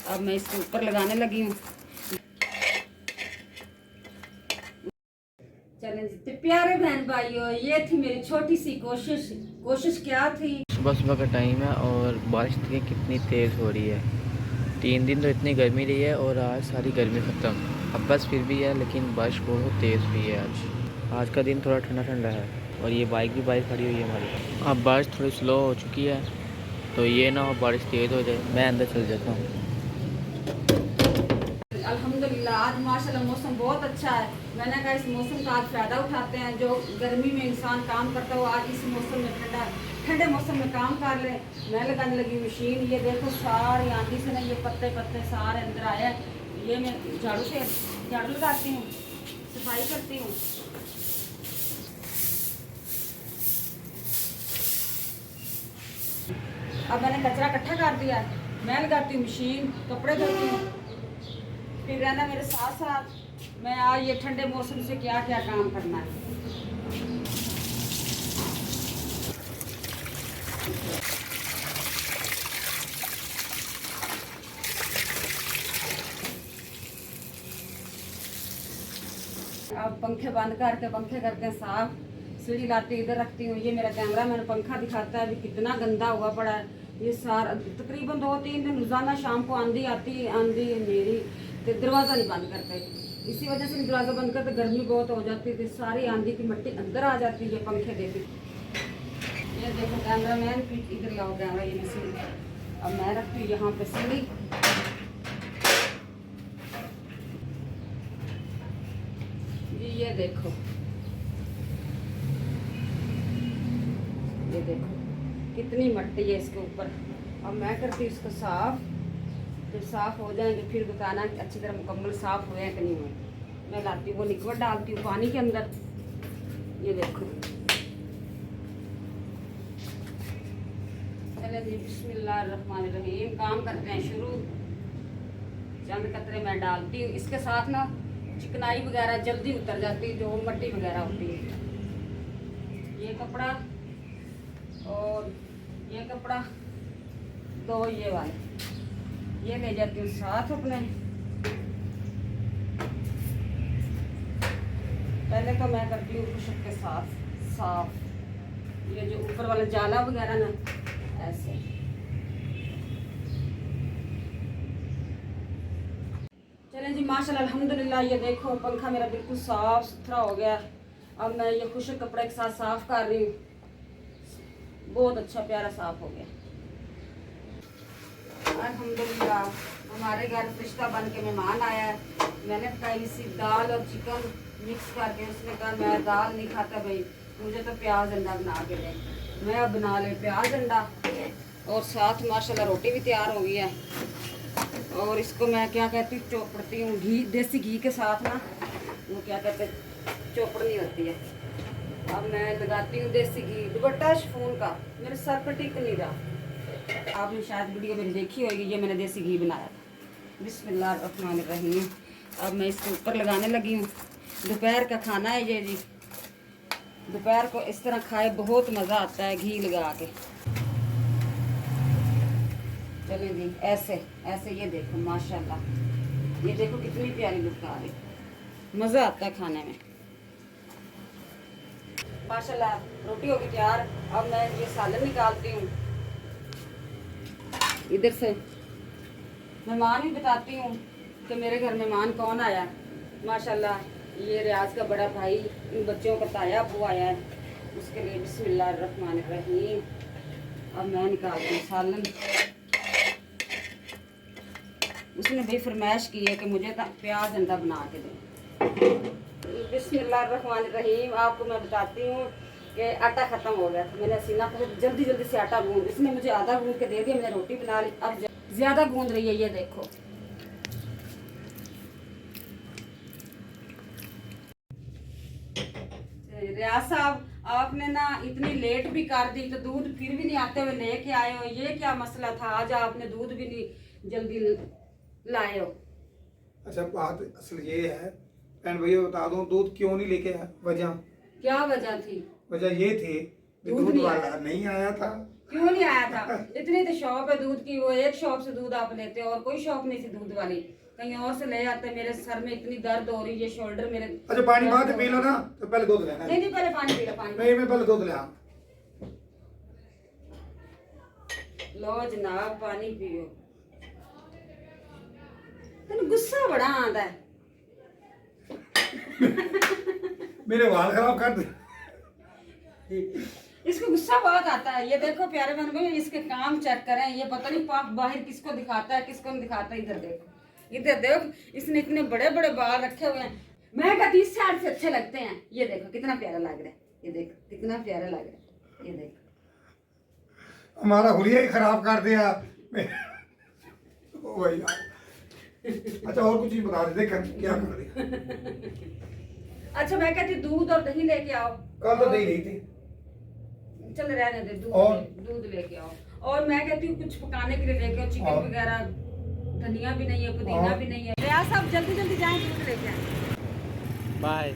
अब मैं इसके ऊपर लगाने लगी हूँ। चलें जी, तो प्यारे बहन भाइयों, ये थी मेरी छोटी सी कोशिश क्या थी। सुबह सुबह का टाइम है और बारिश देखिए कितनी तेज़ हो रही है। 3 दिन तो इतनी गर्मी रही है और आज सारी गर्मी ख़त्म। अब बस फिर भी है, लेकिन बारिश बहुत तेज़ हुई है आज का दिन थोड़ा ठंडा ठंडा है। और ये बाइक भी बाहर खड़ी हुई है हमारी। अब बारिश थोड़ी स्लो हो चुकी है, तो ये ना हो बारिश तेज़ हो जाए, मैं अंदर चल जाता हूँ। अल्हम्दुलिल्लाह आज माशाल्लाह मौसम बहुत अच्छा है। मैंने कहा इस मौसम का आज फ़ायदा उठाते हैं। जो गर्मी में इंसान काम करता हो, आज इस मौसम में ठंडे मौसम में काम कर ले। मैं लगाने लगी मशीन। ये देखो सारी आंधी से ना ये पत्ते सारे अंदर आए हैं। ये मैं झाड़ू लगाती हूँ, सफाई करती हूँ। अब मैंने कचरा इकट्ठा कर दिया है। मैं लगाती हूँ मशीन, कपड़े धोती हूँ। फिर रहना मेरे साथ साथ। मैं आज ये ठंडे मौसम से क्या क्या काम करना है। अब पंखे बंद करके पंखे करते हैं साफ। सीढ़ी लाती इधर रखती हूँ। ये मेरा कैमरा मैंने पंखा दिखाता है अभी कितना गंदा हुआ पड़ा है। ये सारा तकरीबन 2-3 दिन रोजाना शाम को आंधी आती, आंधी मेरी तो दरवाज़ा नहीं बंद करते। इसी वजह से दरवाज़ा बंद करते, गर्मी बहुत हो जाती थी, सारी आंधी की मिट्टी अंदर आ जाती है। पंखे देखी, ये देखो कैमरा मैन इधर लाओ कैमरा। ये मैं सीढ़ी अब मैं रखती हूँ यहाँ पे सीढ़ी। ये देखो, ये देखो कितनी मिट्टी है इसके ऊपर। अब मैं करती हूँ इसको साफ। जब साफ हो जाएंगे फिर बताना कि अच्छी तरह मुकम्मल साफ हुए हैं कि नहीं हुए। मैं लाती हूँ वो लिक्विड डालती हूँ पानी के अंदर। ये देखो, चले जी बिस्मिल्लाहिर्रहमानिर्रहीम। काम करते हैं शुरू। चंद कतरे मैं डालती हूँ। इसके साथ ना चिकनाई वगैरह जल्दी उतर जाती है, जो मिट्टी वगैरह होती है। ये कपड़ा और ये कपड़ा, दो ये वाले, ये ले जाती हूँ साथ अपने। पहले तो मैं करती हूँ खुशक के साथ साफ। ये जो ऊपर वाला जाला वगैरह ना ऐसे। चलें जी माशाल्लाह अल्हम्दुलिल्लाह। ये देखो पंखा मेरा बिल्कुल साफ सुथरा हो गया। अब मैं ये खुशक कपड़े के साथ साफ कर रही हूँ। बहुत अच्छा प्यारा साफ हो गया अल्हम्दुलिल्लाह। हमारे घर रिश्ता बन के मेहमान आया है। मैंने कही सी दाल और चिकन मिक्स करके, उसने कहा मैं दाल नहीं खाता भाई, मुझे तो प्याज अंडा बना के दे। मैं अब बना ले प्याज अंडा, और साथ माशाल्लाह रोटी भी तैयार हो गई है। और इसको मैं क्या कहती हूँ, चौपड़ती हूँ घी, देसी घी के साथ ना, वो क्या कहते हैं चौपड़नी होती है। अब मैं लगाती हूँ देसी घी। दुपट्टा शिफॉन का, मेरे सर पर टिक नहीं रहा। आपने शायद वीडियो मेरी देखी होगी। ये मैंने देसी घी बनाया था। बिस्मिल्लाहिर्रहमानिर्रहीम। अब मैं इसके ऊपर लगाने लगी हूँ। दोपहर का खाना है ये जी। दोपहर को इस तरह खाए बहुत मज़ा आता है घी लगा के। चलें जी ऐसे ऐसे। ये देखो माशाल्लाह, ये देखो कितनी प्यारी लुक आ रही, मज़ा आता है खाने में माशाल्लाह। रोटी होगी तैयार। अब मैं ये सालन निकालती हूँ। इधर से मेहमान भी बताती हूँ कि मेरे घर मेहमान कौन आया। माशाल्लाह ये रियाज का बड़ा भाई, इन बच्चों का ताया अबू आया है, उसके लिए बिस्मिल्लाहिर्रहमानिर्रहीम। अब मैं निकालती हूँ सालन। उसने भी फरमाइश की है कि मुझे प्याज अंडा बना के दे। बिस्मिल्लाहिर्रहमानिर्रहीम। आपको मैं बताती हूँ कि आटा ख़त्म हो गया था। मैंने सीना को जल्दी जल्दी से आटा गूंद, इसने मुझे आधा गूंद के दे दिया। मैंने रोटी बना ली। अब ज़्यादा गूंद रही है। ये देखो रियाज साहब, आपने ना इतनी लेट भी कर दी तो दूध फिर भी नहीं आते हुए लेके आए हो। ये क्या मसला था, आज आपने दूध भी नहीं जल्दी लाए हो। अच्छा बात असल ये है बहन भैया, बता दूं दूध क्यों नहीं लेके आया। वजह क्या वजह थी? वजह ये थी दूध दूध नहीं वाला आया। नहीं आया था। क्यों नहीं आया था? इतनी तो शॉप है दूध की, वो एक शॉप से दूध आप लेते हो और कोई शॉप नहीं थी दूध वाली, कहीं और से ले आते। मेरे सर में इतनी दर्द हो रही है, शोल्डर मेरे। अच्छा पानी बाद में पी लो ना, तो पहले दूध लेना। नहीं नहीं, पहले पानी पी लो, पानी नहीं मैं पहले दूध ले आऊं। लो जनाब, पानी पियो। तेन गुस्सा बड़ा आंदा है। मेरे वाल खराब कर दे। इसको गुस्सा बहुत आता है। ये देखो प्यारे बहन भाई, इसके काम चेक करें। ये पता नहीं पाप बाहर किसको दिखाता है, किसको नहीं दिखाता। इधर देखो, इधर देखो, इसने इतने बड़े बड़े बाल रखे हुए हैं। मैं कहती इस साइड से अच्छे लगते हैं। ये देखो कितना प्यारा लग रहा है, ये देखो कितना प्यारा लग रहा है, ये देखो। हमारा हुलिया ही खराब कर दिया। ओ भाई यार। अच्छा और कुछ चीज बता दे, देख क्या कर दिया। अच्छा मैं कहती दूध और दही लेके आओ। कल तो दही नहीं थी। चल रहने दे, और? दूध लेके आओ। और मैं कहती हूँ कुछ पकाने के लिए लेके आओ, चिकन और? वगैरह। धनिया भी नहीं है, पुदीना और? भी नहीं है। रियाज साहब जल्दी जल्दी जाएं, दूध लेके आए। बाय।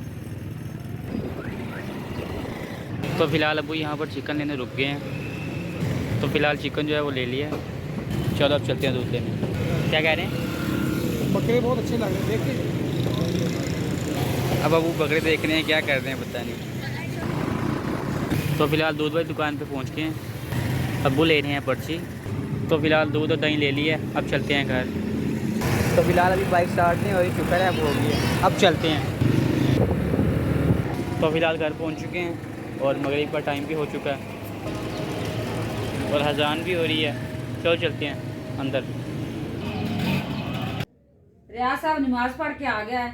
तो फिलहाल अबू यहाँ पर चिकन लेने रुक गए हैं, तो फिलहाल चिकन जो है वो ले लिया है। चलो अब चलते हैं दूध लेने। क्या कह रहे हैं? बकरे बहुत अच्छे लग रहे हैं, देखिए। अब अबू बकरे देख रहे हैं, क्या कर रहे हैं पता नहीं। तो फिलहाल दूध वाली दुकान पे पहुँच गए हैं, अबू ले रहे हैं पर्ची। तो फिलहाल दूध और दही ले लिया, अब चलते हैं घर। तो फिलहाल अभी बाइक स्टार्ट नहीं हो रही, शुक्र है अब हो गई है, अब चलते हैं। तो फिलहाल घर पहुंच चुके हैं और मगरिब का टाइम भी हो चुका है और अज़ान भी हो रही है। चलो चलते हैं अंदर। रियाज साहब नमाज पढ़ के आ गया है,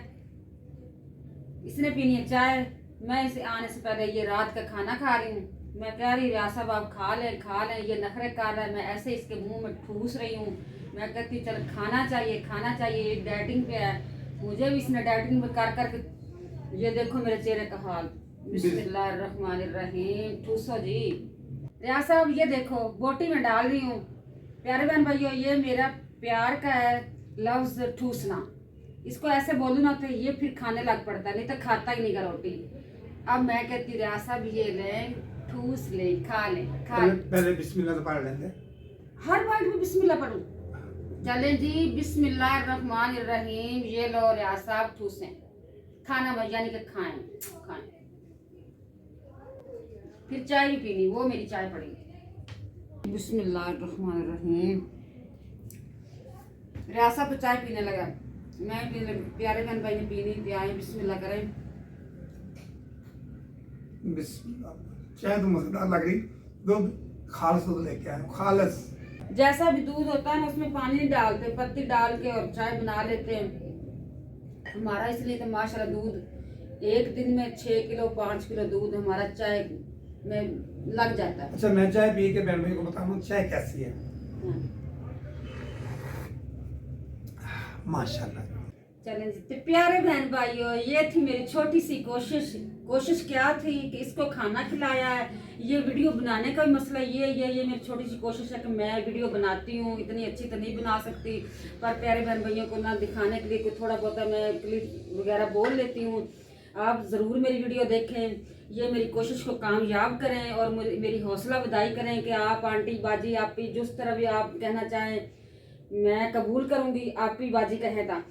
इसने पीनी है चाय। मैं इसे आने से पहले ये रात का खाना खा रही हूँ। मैं कह रही रियाज साहब आप खा लें। ये नखरे कर रहा है, मैं ऐसे इसके मुंह में ठूस रही हूँ। मैं कहती चल खाना चाहिए, ये डाइटिंग पे है। मुझे भी इसने डाइटिंग पे कर करके, ये देखो मेरे चेहरे का हाल। बिस्मिल्लाहिर्रहमानिर्रहीम। ठूसो जी। रियाज साहब ये देखो बोटी में डाल रही हूँ। प्यारे बहन भाइयों, ये मेरा प्यार का है लफ्ज ठूसना। इसको ऐसे बोलूँ ना तो ये फिर खाने लग पड़ता है, नहीं तो खाता ही नहीं का रोटी। अब मैं कहती रियाज साहब ये लें, ठूस ले, खा ले। पहले बिस्मिल्लाह तो पढ़ लेंगे। हर बाइट में बिस्मिल्लाह पढ़ूं? चले जी, बिस्मिल्लाहिर्रहमानिर्रहीम। ये लो रियाज साहब ठूसें, खाना यानी कि खाएं। फिर चाय भी पीनी, वो मेरी चाय पड़ेगी। बिस्मिल्लाहिर्रहमानिर्रहीम। रियाज साहब तो चाय पीने लगा, मैं पीने लगी। प्यारे बहन भाई ने पीनी पियाए, बिस्मिल्लाह करें। चाय तो मजेदार लग रही। दूध खालस दूध लेके आए, खालस। जैसा भी दूध होता है ना उसमें पानी नहीं डालते, पत्ती डाल के और चाय बना लेते हैं हमारा। इसलिए तो माशाल्लाह दूध एक दिन में 6 किलो 5 किलो दूध हमारा चाय में लग जाता है। अच्छा मैं चाय पी के बहन भाई को बताऊँ चाय कैसी है। माशाल्लाह। चलें जी, तो प्यारे बहन भाइयों, ये थी मेरी छोटी सी कोशिश क्या थी कि इसको खाना खिलाया है। ये वीडियो बनाने का भी मसला ये मेरी छोटी सी कोशिश है कि मैं वीडियो बनाती हूँ, इतनी अच्छी तो नहीं बना सकती, पर प्यारे बहन भाइयों को ना दिखाने के लिए कुछ थोड़ा बहुत मैं क्लिप वगैरह बोल लेती हूँ। आप ज़रूर मेरी वीडियो देखें, ये मेरी कोशिश को कामयाब करें और मेरी हौसला अफजाई करें कि आप आंटी बाजी आप ही जिस तरह भी आप कहना चाहें मैं कबूल करूँगी। आप ही बाजी कहें था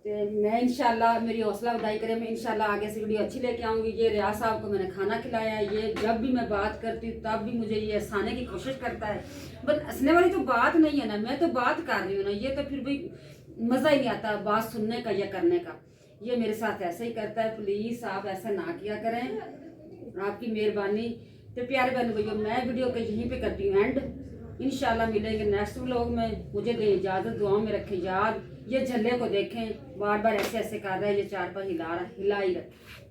तो मैं इंशाल्लाह मेरी हौसला अफजाई करें, मैं इंशाल्लाह आगे से वीडियो अच्छी लेके आऊँगी। ये रियाज साहब को मैंने खाना खिलाया है, ये जब भी मैं बात करती हूँ तब भी मुझे ये हंसाने की कोशिश करता है। बट हंसने वाली तो बात नहीं है ना, मैं तो बात कर रही हूँ ना, ये तो फिर भी मज़ा ही नहीं आता बात सुनने का या करने का। ये मेरे साथ ऐसे ही करता है। प्लीज़ आप ऐसा ना किया करें, आपकी मेहरबानी। तो प्यारे बहन भैया, मैं वीडियो को यहीं पे करती हूँ एंड। इंशाल्लाह मिलेंगे नेक्स्ट व्लॉग में। मुझे दें इजाज़त, दुआओं में रखें याद। ये झल्ले को देखें, बार बार ऐसे ऐसे कर रहा है, ये चार पर हिला ही रखे।